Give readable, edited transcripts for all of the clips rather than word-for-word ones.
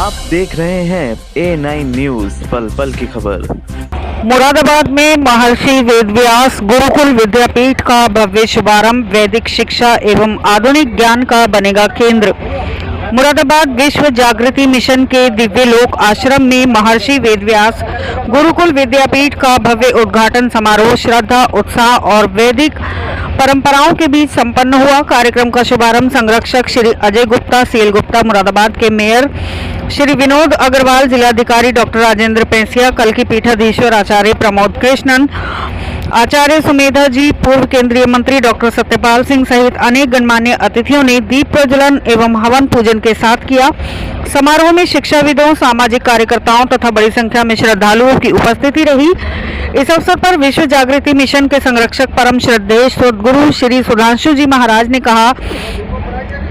आप देख रहे हैं A9 न्यूज, पल पल की खबर। मुरादाबाद में महर्षि वेदव्यास गुरुकुल विद्यापीठ का भव्य शुभारंभ। वैदिक शिक्षा एवं आधुनिक ज्ञान का बनेगा केंद्र। मुरादाबाद विश्व जागृति मिशन के दिव्य लोक आश्रम में महर्षि वेदव्यास गुरुकुल विद्यापीठ का भव्य उद्घाटन समारोह श्रद्धा, उत्साह और वैदिक परंपराओं के बीच संपन्न हुआ। कार्यक्रम का शुभारंभ संरक्षक श्री अजय गुप्ता, सीएल गुप्ता, मुरादाबाद के मेयर श्री विनोद अग्रवाल, जिलाधिकारी डॉक्टर राजेंद्र पैंसिया, कल की पीठाधीश्वर आचार्य प्रमोद कृष्णन, आचार्य सुमेधा जी, पूर्व केंद्रीय मंत्री डॉक्टर सत्यपाल सिंह सहित अनेक गणमान्य अतिथियों ने दीप प्रज्वलन एवं हवन पूजन के साथ किया। समारोह में शिक्षाविदों, सामाजिक कार्यकर्ताओं तथा बड़ी संख्या में श्रद्धालुओं की उपस्थिति रही। इस अवसर पर विश्व जागृति मिशन के संरक्षक परम श्रद्धेय सद्गुरु श्री सुधांशु जी महाराज ने कहा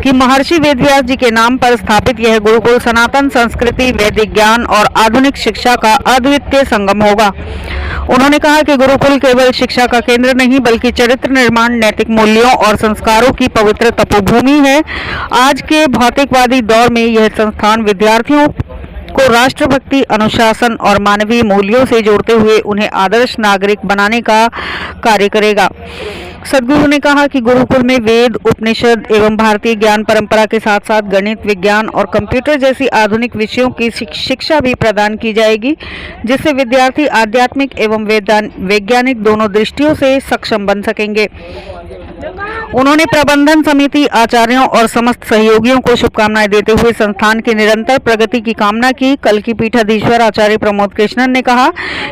कि महर्षि वेदव्यास जी के नाम पर स्थापित यह गुरुकुल सनातन संस्कृति, वैदिक ज्ञान और आधुनिक शिक्षा का अद्वितीय संगम होगा। उन्होंने कहा कि गुरुकुल केवल शिक्षा का केंद्र नहीं बल्कि चरित्र निर्माण, नैतिक मूल्यों और संस्कारों की पवित्र तपोभूमि है। आज के भौतिकवादी दौर में यह संस्थान विद्यार्थियों को राष्ट्रभक्ति, अनुशासन और मानवीय मूल्यों से जोड़ते हुए उन्हें आदर्श नागरिक बनाने का कार्य करेगा। सद्गुरु ने कहा कि गुरुकुल में वेद, उपनिषद एवं भारतीय ज्ञान परंपरा के साथ साथ गणित, विज्ञान और कंप्यूटर जैसी आधुनिक विषयों की शिक्षा भी प्रदान की जाएगी, जिससे विद्यार्थी आध्यात्मिक एवं वैज्ञानिक दोनों दृष्टियों से सक्षम बन सकेंगे। उन्होंने प्रबंधन समिति, आचार्यों और समस्त सहयोगियों को शुभकामनाएं देते हुए संस्थान की निरंतर प्रगति की कामना की। कल की पीठाधीश्वर आचार्य प्रमोद कृष्णन ने कहा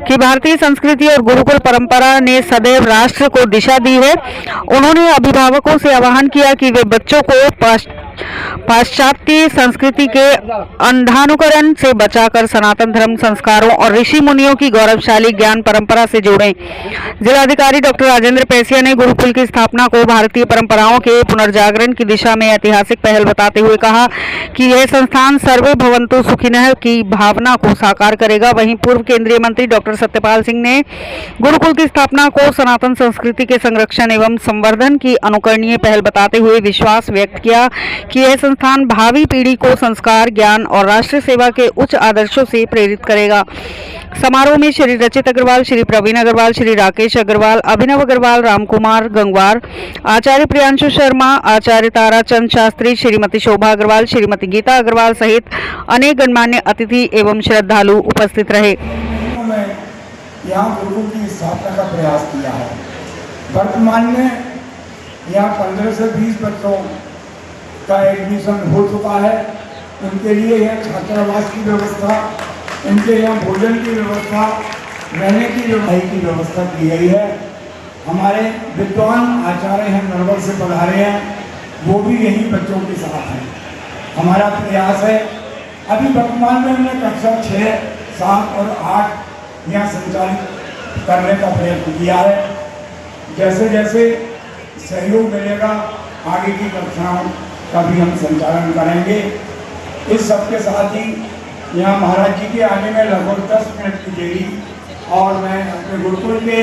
कि भारतीय संस्कृति और गुरुकुल परंपरा ने सदैव राष्ट्र को दिशा दी है। उन्होंने अभिभावकों से आह्वान किया कि वे बच्चों को पाश्चात्य संस्कृति के अंधानुकरण से बचाकर सनातन धर्म, संस्कारों और ऋषि मुनियों की गौरवशाली ज्ञान परंपरा से जोड़ें। जिलाधिकारी डॉक्टर राजेंद्र पैंसिया ने गुरुकुल की स्थापना को भारतीय परंपराओं के पुनर्जागरण की दिशा में ऐतिहासिक पहल बताते हुए कहा कि यह संस्थान सर्वे भवन्तु सुखिनः की भावना को साकार करेगा। वहीं पूर्व केंद्रीय मंत्री डॉक्टर सत्यपाल सिंह ने गुरुकुल की स्थापना को सनातन संस्कृति के संरक्षण एवं संवर्धन की अनुकरणीय पहल बताते हुए विश्वास व्यक्त किया कि यह संस्थान भावी पीढ़ी को संस्कार, ज्ञान और राष्ट्र सेवा के उच्च आदर्शों से प्रेरित करेगा। समारोह में श्री रचित अग्रवाल, श्री प्रवीण अग्रवाल, श्री राकेश अग्रवाल, अभिनव अग्रवाल, रामकुमार गंगवार, आचार्य प्रियांशु शर्मा, आचार्य ताराचंद शास्त्री, श्रीमती शोभा अग्रवाल, श्रीमती गीता अग्रवाल सहित अनेक गणमान्य अतिथि एवं श्रद्धालु उपस्थित रहे। यहाँ गुरुकुल की स्थापना का प्रयास किया है। वर्तमान में यहाँ 15 से 20 बच्चों का एडमिशन हो चुका है। उनके लिए यह छात्रावास की व्यवस्था, उनके यहाँ भोजन की व्यवस्था, रहने की व्यवस्था की गई है। हमारे विद्वान आचार्य हैं, नरवर से पधारे हैं, वो भी यही बच्चों के साथ हैं। हमारा प्रयास है, अभी वर्तमान में हमने कक्षा 6, 7 और 8 यहाँ संचालित करने का प्रयत्न किया है। जैसे जैसे सहयोग मिलेगा आगे की कक्षाओं का भी हम संचालन करेंगे। इस सबके साथ ही यहाँ महाराज जी के आने में लगभग 10 मिनट की देरी और मैं अपने गुरुकुल के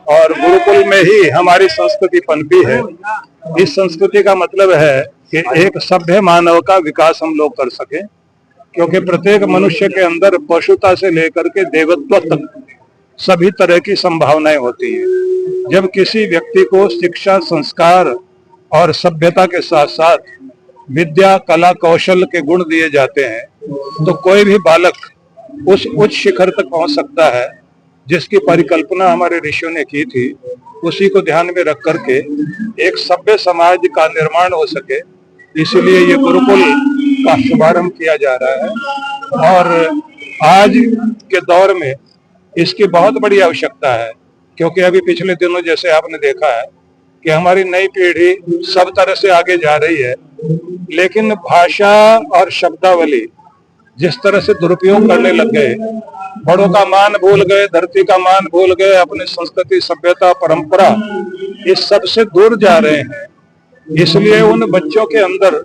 और गुरुकुल में ही हमारी संस्कृति पनपी है। इस संस्कृति का मतलब है कि एक सभ्य मानव का विकास हम लोग कर सके, क्योंकि प्रत्येक मनुष्य के अंदर पशुता से लेकर के देवत्व तक सभी तरह की संभावनाएं होती हैं। जब किसी व्यक्ति को शिक्षा, संस्कार और सभ्यता के साथ साथ विद्या, कला, कौशल के गुण दिए जाते हैं तो कोई भी बालक उस उच्च शिखर तक पहुंच सकता है जिसकी परिकल्पना हमारे ऋषियों ने की थी। उसी को ध्यान में रख करके एक सभ्य समाज का निर्माण हो सके, इसीलिए ये गुरुकुल का शुभारंभ किया जा रहा है। और आज के दौर में इसकी बहुत बड़ी आवश्यकता है, क्योंकि अभी पिछले दिनों जैसे आपने देखा है कि हमारी नई पीढ़ी सब तरह से आगे जा रही है, लेकिन भाषा और शब्दावली जिस तरह से दुरुपयोग करने लग गए, बड़ों का मान भूल गए, धरती का मान भूल गए, अपनी संस्कृति, सभ्यता, परंपरा, इस सब से दूर जा रहे हैं। इसलिए उन बच्चों के अंदर,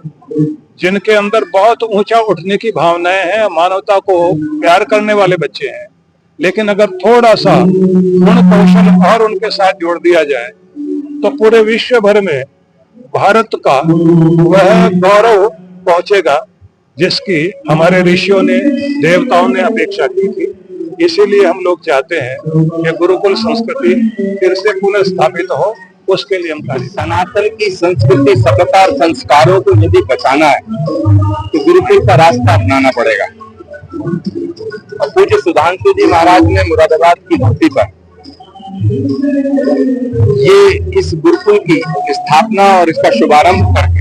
जिनके अंदर बहुत ऊंचा उठने की भावनाएं हैं, मानवता को प्यार करने वाले बच्चे हैं, लेकिन अगर थोड़ा सा गुण कौशल और उनके साथ जोड़ दिया जाए तो पूरे विश्व भर में भारत का वह गौरव पहुंचेगा जिसकी हमारे ऋषियों ने, देवताओं ने अपेक्षा की थी। इसीलिए हम लोग चाहते हैं कि गुरुकुल संस्कृति फिर से पुनः स्थापित हो, उसके लिए हम कार्य। सनातन की संस्कृति, सभ्यता और संस्कारों को यदि बचाना है तो गुरुकुल का रास्ता अपनाना पड़ेगा। और पूज्य सुधांशु जी महाराज ने मुरादाबाद की धरती पर ये इस गुरुकुल की स्थापना और इसका शुभारंभ करके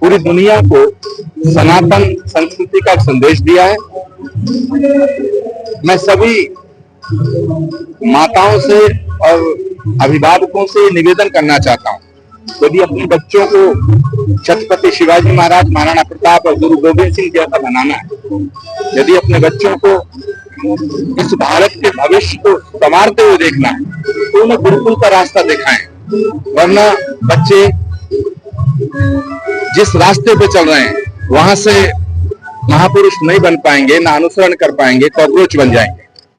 पूरी दुनिया को सनातन संस्कृति का संदेश दिया है। मैं सभी माताओं से और अभिभावकों से निवेदन करना चाहता हूँ, यदि अपने बच्चों को छत्रपति शिवाजी महाराज, महाराणा प्रताप और गुरु गोविंद सिंह जैसा बनाना है, यदि अपने बच्चों को इस भारत के भविष्य को संवारते हुए देखना है तो उन्हें गुरुकुल का रास्ता दिखाएं। वरना बच्चे जिस रास्ते पे चल रहे हैं वहां से महापुरुष नहीं बन पाएंगे, ना अनुसरण कर पाएंगे, कॉकरोच बन जाएंगे।